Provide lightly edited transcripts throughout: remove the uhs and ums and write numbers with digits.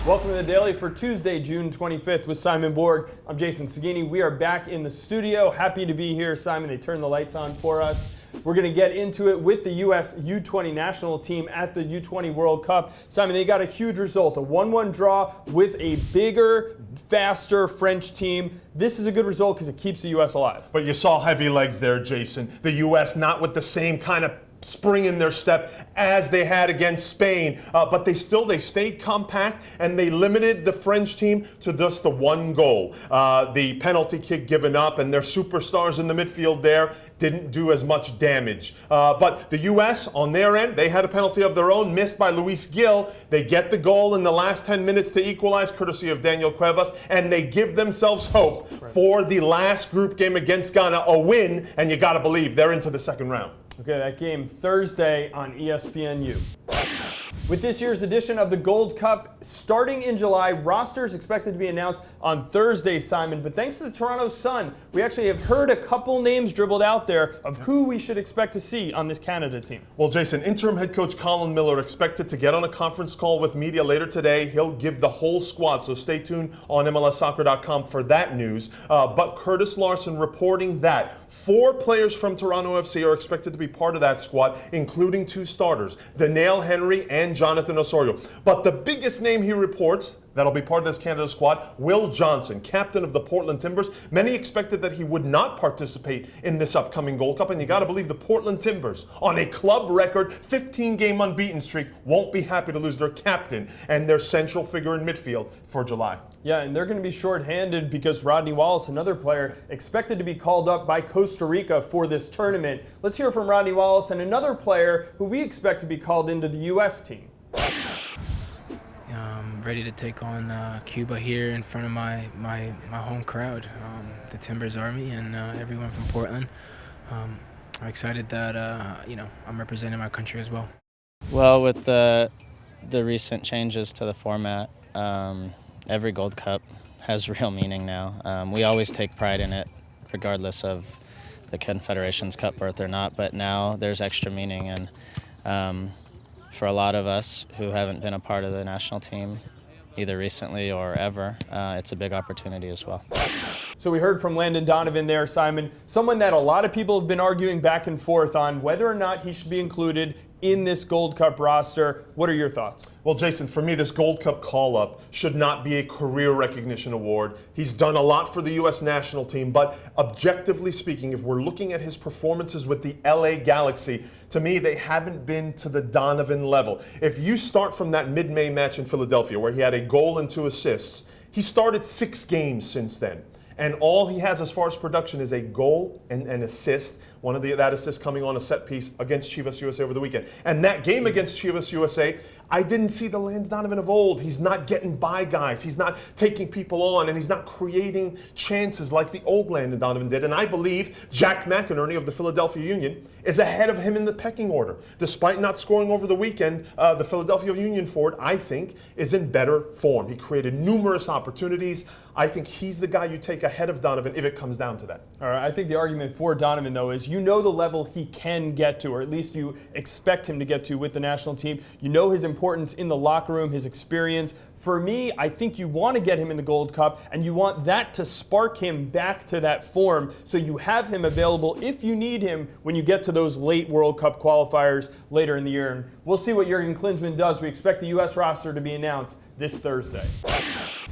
Welcome to the Daily for Tuesday, June 25th with Simon Borg. I'm Jason Segini. We are back in the studio. Happy to be here, Simon. They turned the lights on for us. We're going to get into it with the U.S. U-20 national team at the U-20 World Cup. Simon, they got a huge result, a 1-1 draw with a bigger, faster French team. This is a good result because it keeps the U.S. alive. But you saw heavy legs there, Jason. The U.S. not with the same kind of spring in their step as they had against Spain, but they stayed compact and they limited the French team to just the one goal. The penalty kick given up, and their superstars in the midfield there didn't do as much damage. But the U.S. on their end, they had a penalty of their own missed by Luis Gil. They get the goal in the last 10 minutes to equalize, courtesy of Daniel Cuevas, and they give themselves hope for the last group game against Ghana, a win, and you got to believe they're into the second round. Okay, that game Thursday on ESPNU. With this year's edition of the Gold Cup starting in July, rosters expected to be announced on Thursday, Simon. But thanks to the Toronto Sun, we actually have heard a couple names dribbled out there of who we should expect to see on this Canada team. Well, Jason, interim head coach Colin Miller expected to get on a conference call with media later today. He'll give the whole squad, so stay tuned on MLSsoccer.com for that news. But Curtis Larson reporting that 4 players from Toronto FC are expected to be part of that squad, including 2 starters, Danielle Henry and Jonathan Osorio. But the biggest name he reports that'll be part of this Canada squad, Will Johnson, captain of the Portland Timbers. Many expected that he would not participate in this upcoming Gold Cup, and you got to believe the Portland Timbers, on a club record 15-game unbeaten streak, won't be happy to lose their captain and their central figure in midfield for July. Yeah, and they're going to be shorthanded because Rodney Wallace, another player, expected to be called up by Costa Rica for this tournament. Let's hear from Rodney Wallace and another player who we expect to be called into the U.S. team. Ready to take on Cuba here in front of my home crowd, the Timbers Army and everyone from Portland. I'm excited that I'm representing my country as well. Well, with the recent changes to the format, every Gold Cup has real meaning now. We always take pride in it, regardless of the Confederations Cup berth or not. But now there's extra meaning, and for a lot of us who haven't been a part of the national team, either recently or ever, it's a big opportunity as well. So we heard from Landon Donovan there, Simon, someone that a lot of people have been arguing back and forth on whether or not he should be included in this Gold Cup roster. What are your thoughts? Well, Jason, for me, this Gold Cup call-up should not be a career recognition award. He's done a lot for the U.S. national team, but objectively speaking, if we're looking at his performances with the LA Galaxy, to me, they haven't been to the Donovan level. If you start from that mid-May match in Philadelphia, where he had a goal and 2 assists, he started 6 games since then. And all he has as far as production is a goal and an assist. One of that assist coming on a set piece against Chivas USA over the weekend. And that game against Chivas USA, I didn't see the Landon Donovan of old. He's not getting by guys. He's not taking people on, and he's not creating chances like the old Landon Donovan did. And I believe Jack McInerney of the Philadelphia Union is ahead of him in the pecking order. Despite not scoring over the weekend, the Philadelphia Union forward, I think, is in better form. He created numerous opportunities. I think he's the guy you take ahead of Donovan if it comes down to that. All right, I think the argument for Donovan, though, is you know the level he can get to, or at least you expect him to get to with the national team. You know his importance in the locker room, his experience. For me, I think you want to get him in the Gold Cup, and you want that to spark him back to that form so you have him available if you need him when you get to those late World Cup qualifiers later in the year. And we'll see what Jurgen Klinsmann does. We expect the U.S. roster to be announced this Thursday.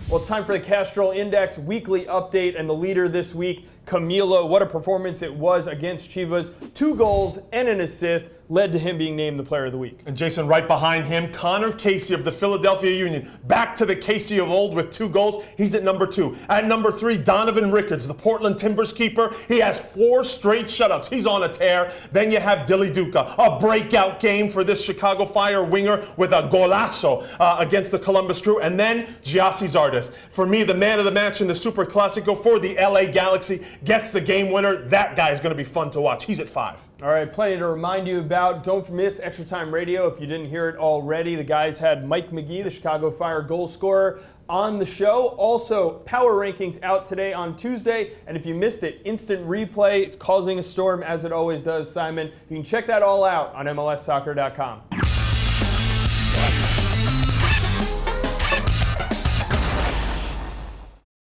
Well, it's time for the Castrol Index weekly update, and the leader this week, Camilo. What a performance it was against Chivas. 2 goals and an assist led to him being named the player of the week. And Jason, right behind him, Connor Casey of the Philadelphia Union. Back to the Casey of old with 2 goals. He's at number 2. At number 3, Donovan Rickards, the Portland Timbers keeper. He has 4 straight shutouts. He's on a tear. Then you have Dilly Duca, a breakout game for this Chicago Fire winger with a golazo against the Columbus Crew. And then Giassi Zardes. For me, the man of the match in the Super Classico for the LA Galaxy, gets the game winner. That guy is going to be fun to watch. He's at 5. All right, plenty to remind you about. Don't miss Extra Time Radio if you didn't hear it already. The guys had Mike McGee, the Chicago Fire goal scorer, on the show. Also, power rankings out today on Tuesday. And if you missed it, instant replay. It's causing a storm as it always does, Simon. You can check that all out on MLSsoccer.com.